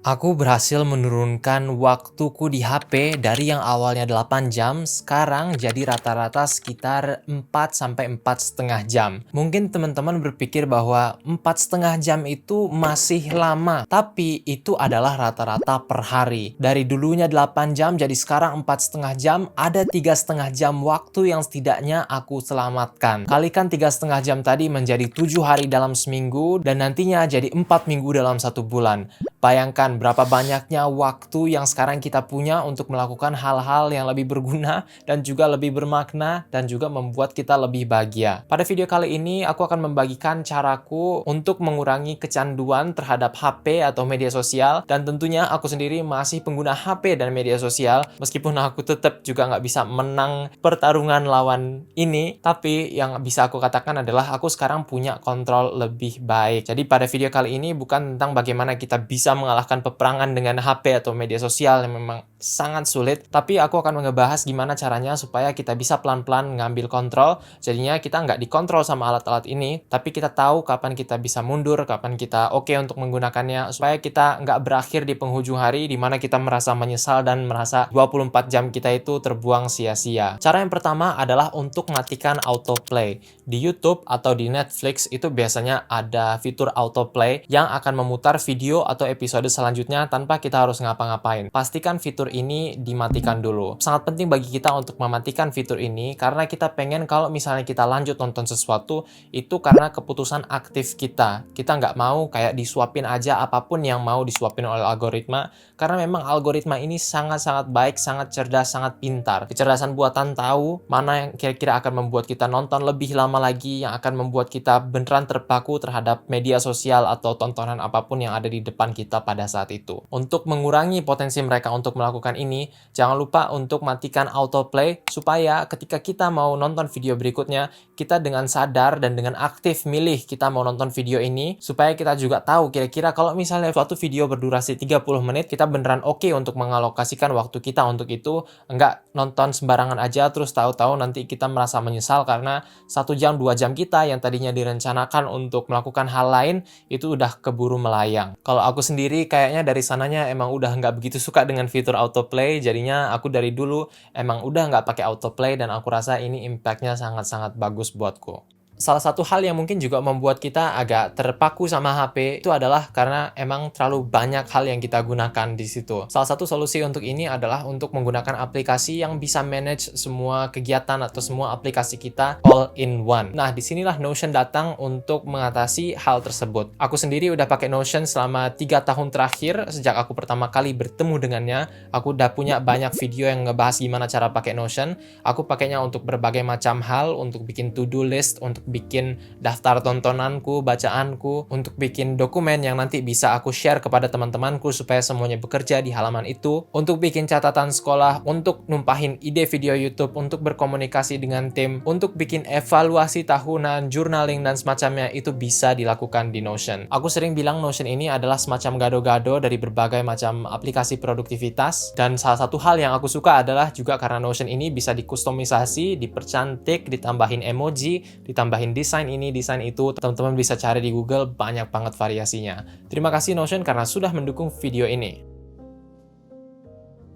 Aku berhasil menurunkan waktuku di HP dari yang awalnya 8 jam, sekarang jadi rata-rata sekitar 4 sampai 4,5 jam. Mungkin teman-teman berpikir bahwa 4,5 jam itu masih lama, tapi itu adalah rata-rata per hari. Dari dulunya 8 jam jadi sekarang 4,5 jam, ada 3,5 jam waktu yang setidaknya aku selamatkan. Kalikan 3,5 jam tadi menjadi 7 hari dalam seminggu, dan nantinya jadi 4 minggu dalam 1 bulan. Bayangkan berapa banyaknya waktu yang sekarang kita punya untuk melakukan hal-hal yang lebih berguna dan juga lebih bermakna dan juga membuat kita lebih bahagia. Pada video kali ini aku akan membagikan caraku untuk mengurangi kecanduan terhadap HP atau media sosial, dan tentunya aku sendiri masih pengguna HP dan media sosial meskipun aku tetap juga nggak bisa menang pertarungan lawan ini, tapi yang bisa aku katakan adalah aku sekarang punya kontrol lebih baik. Jadi pada video kali ini bukan tentang bagaimana kita bisa mengalahkan peperangan dengan HP atau media sosial yang memang sangat sulit, tapi aku akan ngebahas gimana caranya supaya kita bisa pelan-pelan ngambil kontrol. Jadinya kita nggak dikontrol sama alat-alat ini, tapi kita tahu kapan kita bisa mundur, kapan kita oke untuk menggunakannya, supaya kita nggak berakhir di penghujung hari di mana kita merasa menyesal dan merasa 24 jam kita itu terbuang sia-sia. Cara yang pertama adalah untuk matikan autoplay. Di YouTube atau di Netflix itu biasanya ada fitur autoplay yang akan memutar video atau episode selanjutnya tanpa kita harus ngapa-ngapain. Pastikan fitur ini dimatikan dulu. Sangat penting bagi kita untuk mematikan fitur ini karena kita pengen kalau misalnya kita lanjut nonton sesuatu itu karena keputusan aktif kita. Kita nggak mau kayak disuapin aja apapun yang mau disuapin oleh algoritma, karena memang algoritma ini sangat-sangat baik, sangat cerdas, sangat pintar. Kecerdasan buatan tahu mana yang kira-kira akan membuat kita nonton lebih lama lagi, yang akan membuat kita beneran terpaku terhadap media sosial atau tontonan apapun yang ada di depan kita pada saat itu. Untuk mengurangi potensi mereka untuk melakukan ini, jangan lupa untuk matikan autoplay supaya ketika kita mau nonton video berikutnya, kita dengan sadar dan dengan aktif milih kita mau nonton video ini, supaya kita juga tahu kira-kira kalau misalnya suatu video berdurasi 30 menit, kita beneran oke untuk mengalokasikan waktu kita untuk itu, enggak nonton sembarangan aja terus tahu-tahu nanti kita merasa menyesal karena 1 jam 2 jam kita yang tadinya direncanakan untuk melakukan hal lain itu udah keburu melayang. Kalau aku sendiri kayaknya dari sananya emang udah nggak begitu suka dengan fitur autoplay, jadinya aku dari dulu emang udah nggak pakai autoplay dan aku rasa ini impact-nya sangat-sangat bagus buatku. Salah satu hal yang mungkin juga membuat kita agak terpaku sama HP itu adalah karena emang terlalu banyak hal yang kita gunakan di situ. Salah satu solusi untuk ini adalah untuk menggunakan aplikasi yang bisa manage semua kegiatan atau semua aplikasi kita all in one. Nah, disinilah Notion datang untuk mengatasi hal tersebut. Aku sendiri udah pakai Notion selama 3 tahun terakhir. Sejak aku pertama kali bertemu dengannya, aku udah punya banyak video yang ngebahas gimana cara pakai Notion. Aku pakainya untuk berbagai macam hal, untuk bikin to-do list, untuk bikin daftar tontonanku, bacaanku, untuk bikin dokumen yang nanti bisa aku share kepada teman-temanku supaya semuanya bekerja di halaman itu, untuk bikin catatan sekolah, untuk numpahin ide video YouTube, untuk berkomunikasi dengan tim, untuk bikin evaluasi tahunan, journaling, dan semacamnya, itu bisa dilakukan di Notion. Aku sering bilang Notion ini adalah semacam gado-gado dari berbagai macam aplikasi produktivitas, dan salah satu hal yang aku suka adalah juga karena Notion ini bisa dikustomisasi, dipercantik, ditambahin emoji, ditambahin desain ini, desain itu. Teman-teman bisa cari di Google, banyak banget variasinya. Terima kasih Notion karena sudah mendukung video ini.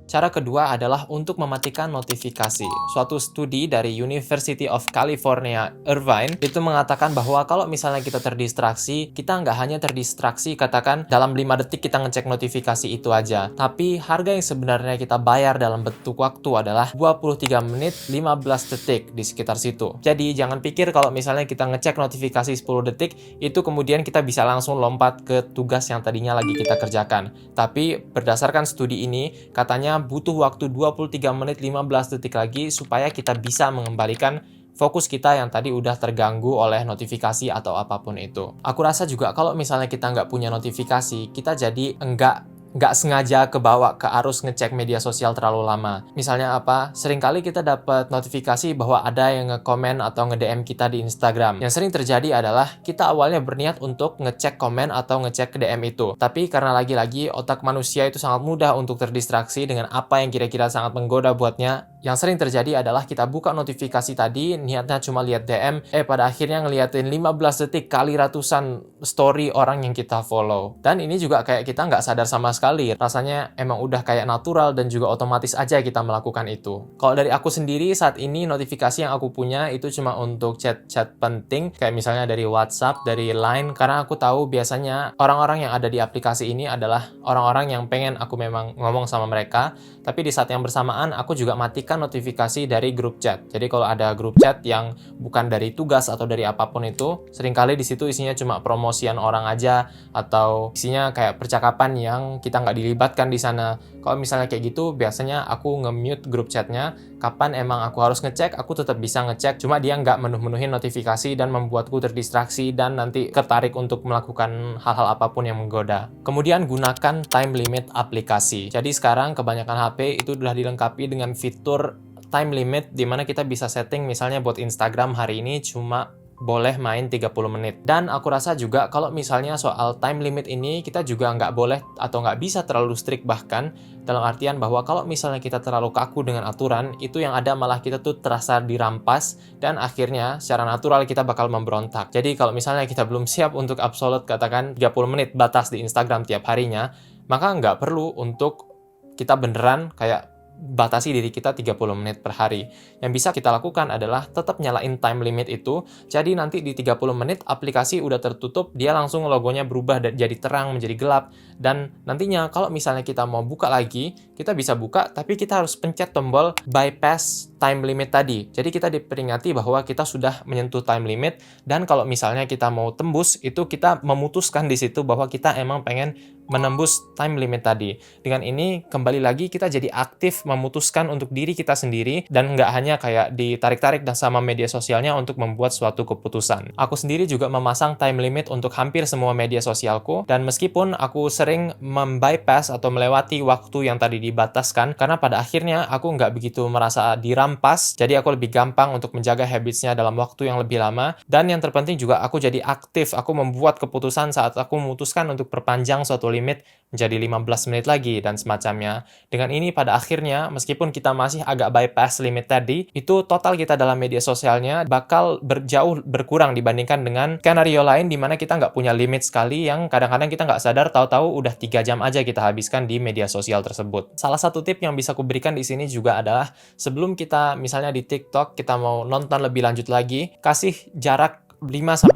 Cara kedua adalah untuk mematikan notifikasi. Suatu studi dari University of California, Irvine, itu mengatakan bahwa kalau misalnya kita terdistraksi, kita nggak hanya terdistraksi katakan dalam 5 detik kita ngecek notifikasi itu aja, tapi harga yang sebenarnya kita bayar dalam bentuk waktu adalah 23 menit 15 detik di sekitar situ. Jadi jangan pikir kalau misalnya kita ngecek notifikasi 10 detik, itu kemudian kita bisa langsung lompat ke tugas yang tadinya lagi kita kerjakan. Tapi berdasarkan studi ini, katanya butuh waktu 23 menit 15 detik lagi supaya kita bisa mengembalikan fokus kita yang tadi udah terganggu oleh notifikasi atau apapun itu. Aku rasa juga kalau misalnya kita nggak punya notifikasi, kita jadi nggak sengaja kebawa ke arus ngecek media sosial terlalu lama. Misalnya apa? Seringkali kita dapat notifikasi bahwa ada yang nge-komen atau nge-DM kita di Instagram. Yang sering terjadi adalah kita awalnya berniat untuk ngecek komen atau ngecek DM itu. Tapi karena lagi-lagi otak manusia itu sangat mudah untuk terdistraksi dengan apa yang kira-kira sangat menggoda buatnya, Yang sering terjadi adalah kita buka notifikasi tadi, niatnya cuma lihat DM, pada akhirnya ngeliatin 15 detik kali ratusan story orang yang kita follow. Dan ini juga kayak kita nggak sadar sama sekali, rasanya emang udah kayak natural dan juga otomatis aja kita melakukan itu. Kalau dari aku sendiri, saat ini notifikasi yang aku punya itu cuma untuk chat-chat penting, kayak misalnya dari WhatsApp, dari Line, karena aku tahu biasanya orang-orang yang ada di aplikasi ini adalah orang-orang yang pengen aku memang ngomong sama mereka, tapi di saat yang bersamaan aku juga matikan notifikasi dari grup chat. Jadi kalau ada grup chat yang bukan dari tugas atau dari apapun itu, seringkali di situ isinya cuma promosian orang aja atau isinya kayak percakapan yang kita nggak dilibatkan di sana. Kalau misalnya kayak gitu, biasanya aku nge-mute grup chatnya. Kapan emang aku harus ngecek, aku tetap bisa ngecek, cuma dia nggak menuhin notifikasi dan membuatku terdistraksi dan nanti tertarik untuk melakukan hal-hal apapun yang menggoda. Kemudian gunakan time limit aplikasi. Jadi sekarang kebanyakan HP itu sudah dilengkapi dengan fitur time limit di mana kita bisa setting misalnya buat Instagram hari ini cuma boleh main 30 menit. Dan aku rasa juga kalau misalnya soal time limit ini kita juga nggak boleh atau nggak bisa terlalu strict, bahkan dalam artian bahwa kalau misalnya kita terlalu kaku dengan aturan, itu yang ada malah kita tuh terasa dirampas dan akhirnya secara natural kita bakal memberontak. Jadi kalau misalnya kita belum siap untuk absolute katakan 30 menit batas di Instagram tiap harinya, maka nggak perlu untuk kita beneran kayak batasi diri kita 30 menit per hari. Yang bisa kita lakukan adalah tetap nyalain time limit itu, jadi nanti di 30 menit aplikasi udah tertutup, dia langsung logonya berubah jadi terang menjadi gelap, dan nantinya kalau misalnya kita mau buka lagi, kita bisa buka, tapi kita harus pencet tombol bypass time limit tadi. Jadi kita diperingati bahwa kita sudah menyentuh time limit, dan kalau misalnya kita mau tembus, itu kita memutuskan di situ bahwa kita emang pengen menembus time limit tadi. Dengan ini, kembali lagi kita jadi aktif memutuskan untuk diri kita sendiri dan nggak hanya kayak ditarik-tarik dan sama media sosialnya untuk membuat suatu keputusan. Aku sendiri juga memasang time limit untuk hampir semua media sosialku, dan meskipun aku sering membypass atau melewati waktu yang tadi dibataskan, karena pada akhirnya aku nggak begitu merasa dirampas, jadi aku lebih gampang untuk menjaga habitsnya dalam waktu yang lebih lama, dan yang terpenting juga aku jadi aktif, aku membuat keputusan saat aku memutuskan untuk perpanjang suatu limit menjadi 15 menit lagi dan semacamnya. Dengan ini pada akhirnya meskipun kita masih agak bypass limit tadi, itu total kita dalam media sosialnya bakal jauh berkurang dibandingkan dengan skenario lain di mana kita nggak punya limit sekali yang kadang-kadang kita nggak sadar tahu-tahu udah 3 jam aja kita habiskan di media sosial tersebut. Salah satu tip yang bisa kuberikan di sini juga adalah sebelum kita misalnya di TikTok kita mau nonton lebih lanjut lagi, kasih jarak 5-15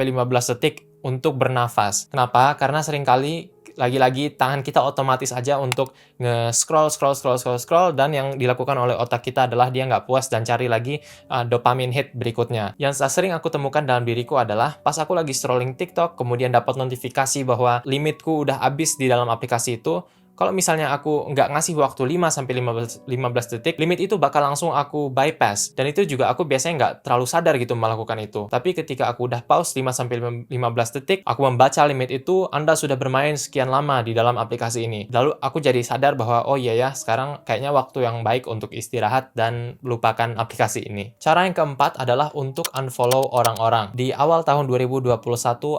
detik untuk bernafas. Kenapa? Karena seringkali lagi-lagi tangan kita otomatis aja untuk scroll dan yang dilakukan oleh otak kita adalah dia nggak puas dan cari lagi dopamine hit berikutnya. Yang sering aku temukan dalam diriku adalah pas aku lagi scrolling TikTok kemudian dapat notifikasi bahwa limitku udah habis di dalam aplikasi itu. Kalau misalnya aku nggak ngasih waktu 5-15 detik, limit itu bakal langsung aku bypass. Dan itu juga aku biasanya nggak terlalu sadar gitu melakukan itu. Tapi ketika aku udah pause 5-15 detik, aku membaca limit itu, Anda sudah bermain sekian lama di dalam aplikasi ini. Lalu aku jadi sadar bahwa, oh iya ya, sekarang kayaknya waktu yang baik untuk istirahat dan lupakan aplikasi ini. Cara yang keempat adalah untuk unfollow orang-orang. Di awal tahun 2021,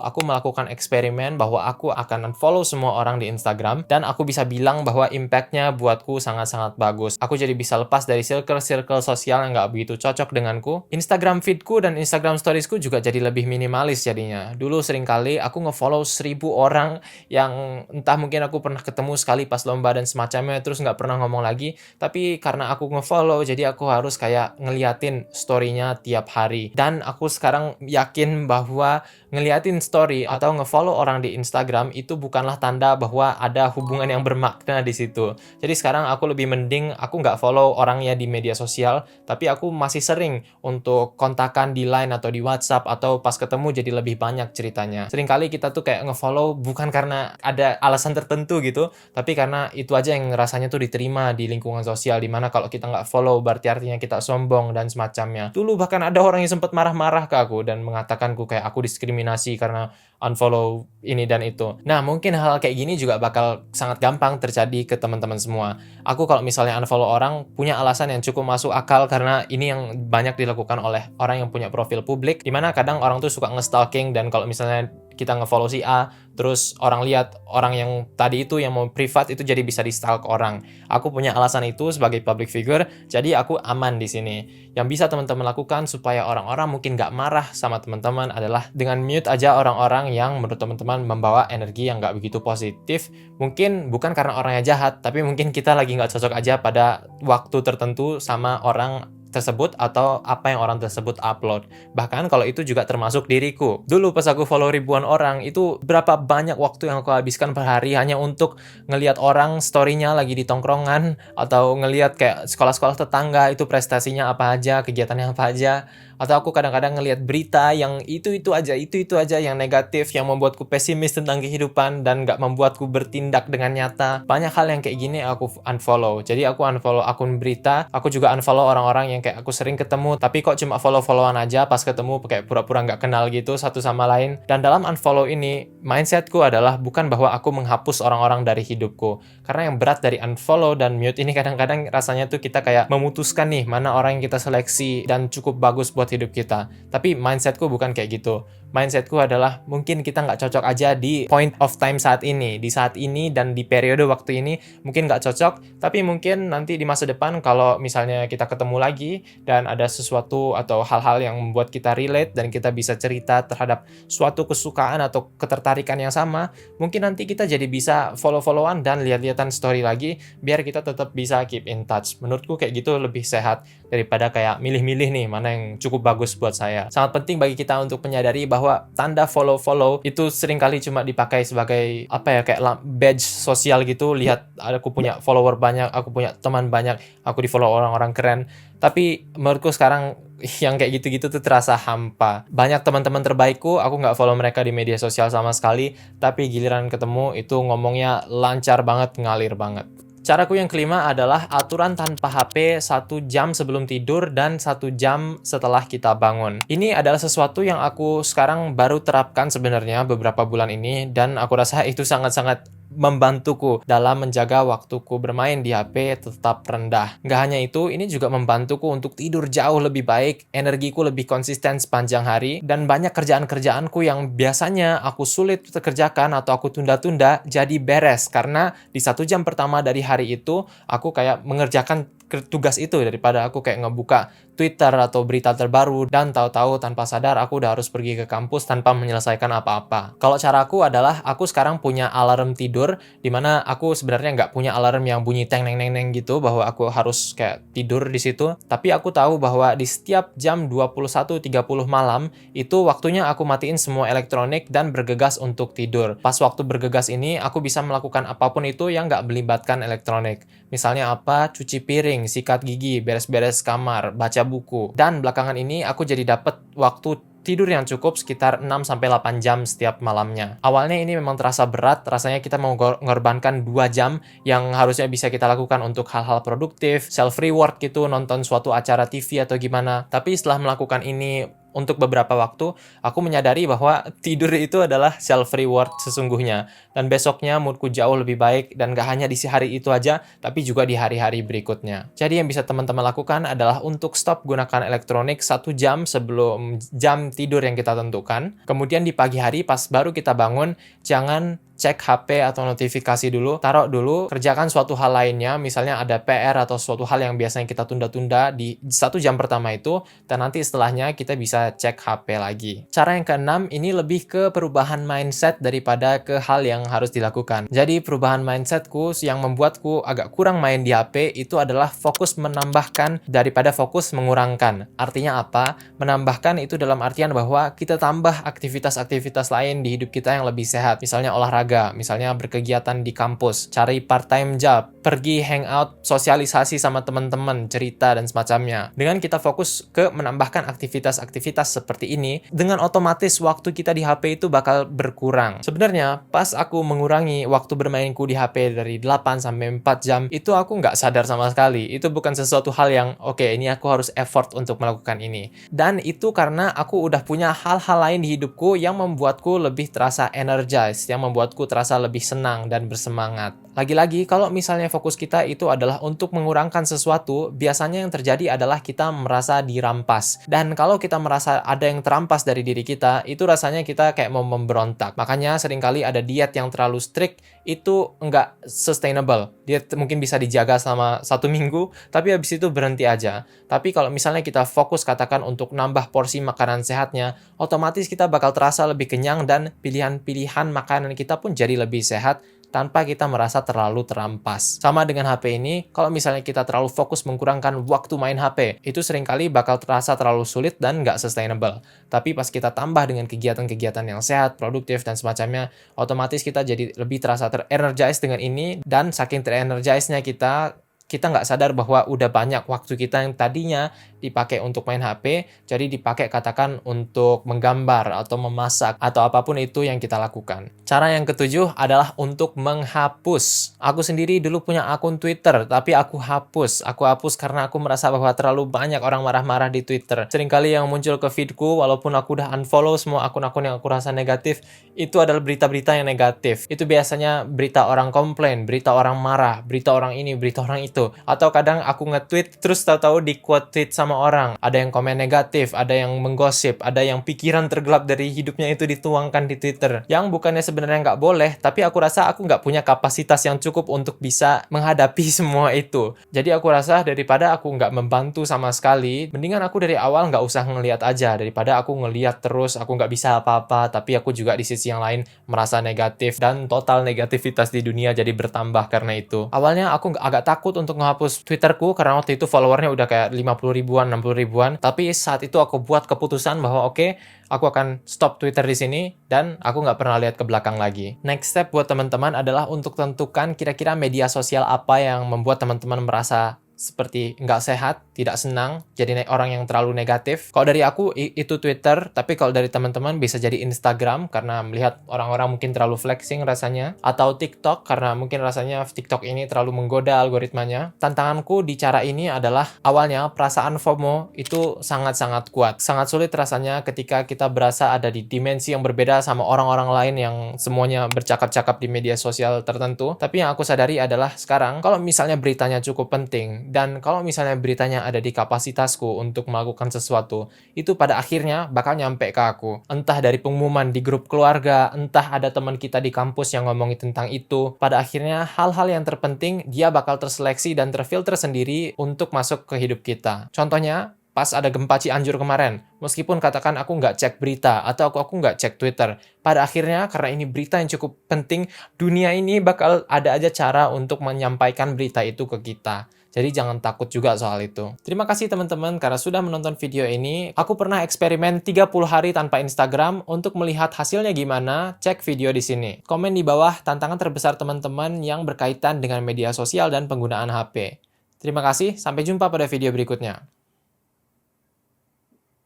aku melakukan eksperimen bahwa aku akan unfollow semua orang di Instagram, dan aku bisa bilang bahwa impact-nya buatku sangat-sangat bagus. Aku jadi bisa lepas dari circle-circle sosial yang nggak begitu cocok denganku. Instagram feed-ku dan Instagram stories-ku juga jadi lebih minimalis jadinya. Dulu seringkali aku nge-follow 1000 orang yang entah mungkin aku pernah ketemu sekali pas lomba dan semacamnya, terus nggak pernah ngomong lagi. Tapi karena aku nge-follow, jadi aku harus kayak ngeliatin story-nya tiap hari. Dan aku sekarang yakin bahwa ngeliatin story atau nge-follow orang di Instagram itu bukanlah tanda bahwa ada hubungan yang bermakna di situ. Jadi sekarang aku lebih mending aku nggak follow orangnya di media sosial, tapi aku masih sering untuk kontakan di Line atau di WhatsApp, atau pas ketemu jadi lebih banyak ceritanya. Seringkali kita tuh kayak nge-follow bukan karena ada alasan tertentu gitu, tapi karena itu aja yang rasanya tuh diterima di lingkungan sosial, dimana kalau kita nggak follow berarti artinya kita sombong dan semacamnya. Dulu bahkan ada orang yang sempat marah-marah ke aku dan mengatakanku kayak aku diskriminasi karena unfollow ini dan itu. Nah, mungkin hal kayak gini juga bakal sangat gampang terjadi ke teman-teman semua. Aku kalau misalnya unfollow orang, punya alasan yang cukup masuk akal karena ini yang banyak dilakukan oleh orang yang punya profil publik, dimana kadang orang tuh suka nge-stalking, dan kalau misalnya kita nge-follow si A, terus orang lihat orang yang tadi itu yang mau privat itu jadi bisa di-stalk orang. Aku punya alasan itu sebagai public figure, jadi aku aman di sini. Yang bisa teman-teman lakukan supaya orang-orang mungkin nggak marah sama teman-teman adalah dengan mute aja orang-orang yang menurut teman-teman membawa energi yang nggak begitu positif. Mungkin bukan karena orangnya jahat, tapi mungkin kita lagi nggak cocok aja pada waktu tertentu sama orang tersebut atau apa yang orang tersebut upload. Bahkan kalau itu juga termasuk diriku. Dulu pas aku follow ribuan orang, itu berapa banyak waktu yang aku habiskan per hari hanya untuk ngelihat orang story-nya lagi di tongkrongan, atau ngelihat kayak sekolah-sekolah tetangga itu prestasinya apa aja, kegiatannya apa aja. Atau aku kadang-kadang ngelihat berita yang itu-itu aja yang negatif, yang membuatku pesimis tentang kehidupan dan nggak membuatku bertindak dengan nyata. Banyak hal yang kayak gini aku unfollow. Jadi aku unfollow akun berita, aku juga unfollow orang-orang yang kayak aku sering ketemu, tapi kok cuma follow-followan aja, pas ketemu kayak pura-pura nggak kenal gitu satu sama lain. Dan dalam unfollow ini, mindsetku adalah bukan bahwa aku menghapus orang-orang dari hidupku. Karena yang berat dari unfollow dan mute ini kadang-kadang rasanya tuh kita kayak memutuskan nih mana orang yang kita seleksi dan cukup bagus buat hidup kita. Tapi mindsetku bukan kayak gitu. Mindsetku adalah mungkin kita nggak cocok aja di point of time saat ini. Di saat ini dan di periode waktu ini mungkin nggak cocok, tapi mungkin nanti di masa depan kalau misalnya kita ketemu lagi dan ada sesuatu atau hal-hal yang membuat kita relate dan kita bisa cerita terhadap suatu kesukaan atau ketertarikan yang sama, mungkin nanti kita jadi bisa follow-followan dan lihat-lihatan story lagi biar kita tetap bisa keep in touch. Menurutku kayak gitu lebih sehat daripada kayak milih-milih nih mana yang cukup bagus buat saya. Sangat penting bagi kita untuk menyadari bahwa tanda follow-follow itu seringkali cuma dipakai sebagai apa ya, kayak badge sosial gitu. Lihat aku punya follower banyak, aku punya teman banyak, aku di follow orang-orang keren. Tapi menurutku sekarang yang kayak gitu-gitu tuh terasa hampa. Banyak teman-teman terbaikku, aku nggak follow mereka di media sosial sama sekali, tapi giliran ketemu itu ngomongnya lancar banget, ngalir banget. Caraku yang kelima adalah aturan tanpa HP 1 jam sebelum tidur dan 1 jam setelah kita bangun. Ini adalah sesuatu yang aku sekarang baru terapkan sebenarnya beberapa bulan ini, dan aku rasa itu sangat-sangat membantuku dalam menjaga waktuku bermain di HP tetap rendah. Nggak hanya itu, ini juga membantuku untuk tidur jauh lebih baik, energiku lebih konsisten sepanjang hari, dan banyak kerjaan-kerjaanku yang biasanya aku sulit kerjakan atau aku tunda-tunda jadi beres, karena di 1 jam pertama dari hari itu, aku kayak mengerjakan tugas itu daripada aku kayak ngebuka Twitter atau berita terbaru dan tahu-tahu tanpa sadar aku udah harus pergi ke kampus tanpa menyelesaikan apa-apa. Kalau caraku adalah aku sekarang punya alarm tidur, dimana aku sebenarnya nggak punya alarm yang bunyi teng neng neng neng gitu bahwa aku harus kayak tidur di situ. Tapi aku tahu bahwa di setiap jam 21.30 malam itu waktunya aku matiin semua elektronik dan bergegas untuk tidur. Pas waktu bergegas ini aku bisa melakukan apapun itu yang nggak melibatkan elektronik. Misalnya apa? Cuci piring, sikat gigi, beres-beres kamar, baca buku. Dan belakangan ini aku jadi dapat waktu tidur yang cukup sekitar 6-8 jam setiap malamnya. Awalnya ini memang terasa berat, rasanya kita mau mengorbankan 2 jam yang harusnya bisa kita lakukan untuk hal-hal produktif, self-reward gitu, nonton suatu acara TV atau gimana. Tapi setelah melakukan ini untuk beberapa waktu, aku menyadari bahwa tidur itu adalah self-reward sesungguhnya. Dan besoknya moodku jauh lebih baik, dan gak hanya di hari itu aja, tapi juga di hari-hari berikutnya. Jadi yang bisa teman-teman lakukan adalah untuk stop gunakan elektronik 1 jam sebelum jam tidur yang kita tentukan. Kemudian di pagi hari pas baru kita bangun, jangan cek HP atau notifikasi dulu, taruh dulu, kerjakan suatu hal lainnya, misalnya ada PR atau suatu hal yang biasanya kita tunda-tunda di 1 jam pertama itu, dan nanti setelahnya kita bisa cek HP lagi. Cara yang keenam ini lebih ke perubahan mindset daripada ke hal yang harus dilakukan. Jadi perubahan mindsetku yang membuatku agak kurang main di HP itu adalah fokus menambahkan daripada fokus mengurangkan. Artinya apa? Menambahkan itu dalam artian bahwa kita tambah aktivitas-aktivitas lain di hidup kita yang lebih sehat, misalnya olahraga, misalnya berkegiatan di kampus, cari part-time job, pergi hangout, sosialisasi sama teman-teman, cerita dan semacamnya. Dengan kita fokus ke menambahkan aktivitas-aktivitas seperti ini, dengan otomatis waktu kita di HP itu bakal berkurang. Sebenarnya pas aku mengurangi waktu bermainku di HP dari 8 sampai 4 jam, itu aku nggak sadar sama sekali. Itu bukan sesuatu hal yang oke, ini aku harus effort untuk melakukan ini. Dan itu karena aku udah punya hal-hal lain di hidupku yang membuatku lebih terasa energized, yang membuatku moodku terasa lebih senang dan bersemangat. Lagi-lagi, kalau misalnya fokus kita itu adalah untuk mengurangkan sesuatu, biasanya yang terjadi adalah kita merasa dirampas. Dan kalau kita merasa ada yang terampas dari diri kita, itu rasanya kita kayak mau memberontak. Makanya seringkali ada diet yang terlalu strict, itu nggak sustainable. Diet mungkin bisa dijaga selama 1 minggu, tapi habis itu berhenti aja. Tapi kalau misalnya kita fokus katakan untuk nambah porsi makanan sehatnya, otomatis kita bakal terasa lebih kenyang dan pilihan-pilihan makanan kita pun jadi lebih sehat tanpa kita merasa terlalu terampas. Sama dengan HP ini, kalau misalnya kita terlalu fokus mengkurangkan waktu main HP, itu seringkali bakal terasa terlalu sulit dan nggak sustainable. Tapi pas kita tambah dengan kegiatan-kegiatan yang sehat, produktif, dan semacamnya, otomatis kita jadi lebih terasa terenergize dengan ini, dan saking terenergize-nya kita nggak sadar bahwa udah banyak waktu kita yang tadinya dipakai untuk main HP, jadi dipakai katakan untuk menggambar atau memasak atau apapun itu yang kita lakukan. Cara yang ketujuh adalah untuk menghapus. Aku sendiri dulu punya akun Twitter, tapi aku hapus. Aku hapus karena aku merasa bahwa terlalu banyak orang marah-marah di Twitter. Seringkali yang muncul ke feedku, walaupun aku udah unfollow semua akun-akun yang aku rasa negatif, itu adalah berita-berita yang negatif. Itu biasanya berita orang komplain, berita orang marah, berita orang ini, berita orang itu. Atau kadang aku nge-tweet, terus tahu-tahu di-quote tweet sama orang. Ada yang komen negatif, ada yang menggosip, ada yang pikiran tergelap dari hidupnya itu dituangkan di Twitter. Yang bukannya sebenarnya nggak boleh, tapi aku rasa aku nggak punya kapasitas yang cukup untuk bisa menghadapi semua itu. Jadi aku rasa daripada aku nggak membantu sama sekali, mendingan aku dari awal nggak usah ngelihat aja. Daripada aku ngelihat terus, aku nggak bisa apa-apa, tapi aku juga di sisi yang lain merasa negatif, dan total negativitas di dunia jadi bertambah karena itu. Awalnya aku agak takut untuk menghapus Twitterku karena waktu itu followernya udah kayak 50 ribuan, 60 ribuan. Tapi saat itu aku buat keputusan bahwa oke, aku akan stop Twitter di sini dan aku nggak pernah lihat ke belakang lagi. Next step buat teman-teman adalah untuk tentukan kira-kira media sosial apa yang membuat teman-teman merasa seperti nggak sehat, tidak senang, jadi orang yang terlalu negatif. Kalau dari aku, itu Twitter, tapi kalau dari teman-teman bisa jadi Instagram, karena melihat orang-orang mungkin terlalu flexing rasanya, atau TikTok, karena mungkin rasanya TikTok ini terlalu menggoda algoritmanya. Tantanganku di cara ini adalah, awalnya perasaan FOMO itu sangat-sangat kuat. Sangat sulit rasanya ketika kita berasa ada di dimensi yang berbeda sama orang-orang lain yang semuanya bercakap-cakap di media sosial tertentu. Tapi yang aku sadari adalah sekarang, kalau misalnya beritanya cukup penting, dan kalau misalnya beritanya ada di kapasitasku untuk melakukan sesuatu, itu pada akhirnya bakal nyampe ke aku. Entah dari pengumuman di grup keluarga, entah ada teman kita di kampus yang ngomongin tentang itu. Pada akhirnya hal-hal yang terpenting dia bakal terseleksi dan terfilter sendiri untuk masuk ke hidup kita. Contohnya, pas ada gempa Cianjur kemarin, meskipun katakan aku nggak cek berita atau aku nggak cek Twitter, pada akhirnya karena ini berita yang cukup penting, dunia ini bakal ada aja cara untuk menyampaikan berita itu ke kita. Jadi jangan takut juga soal itu. Terima kasih teman-teman karena sudah menonton video ini. Aku pernah eksperimen 30 hari tanpa Instagram. Untuk melihat hasilnya gimana, cek video di sini. Komen di bawah tantangan terbesar teman-teman yang berkaitan dengan media sosial dan penggunaan HP. Terima kasih, sampai jumpa pada video berikutnya.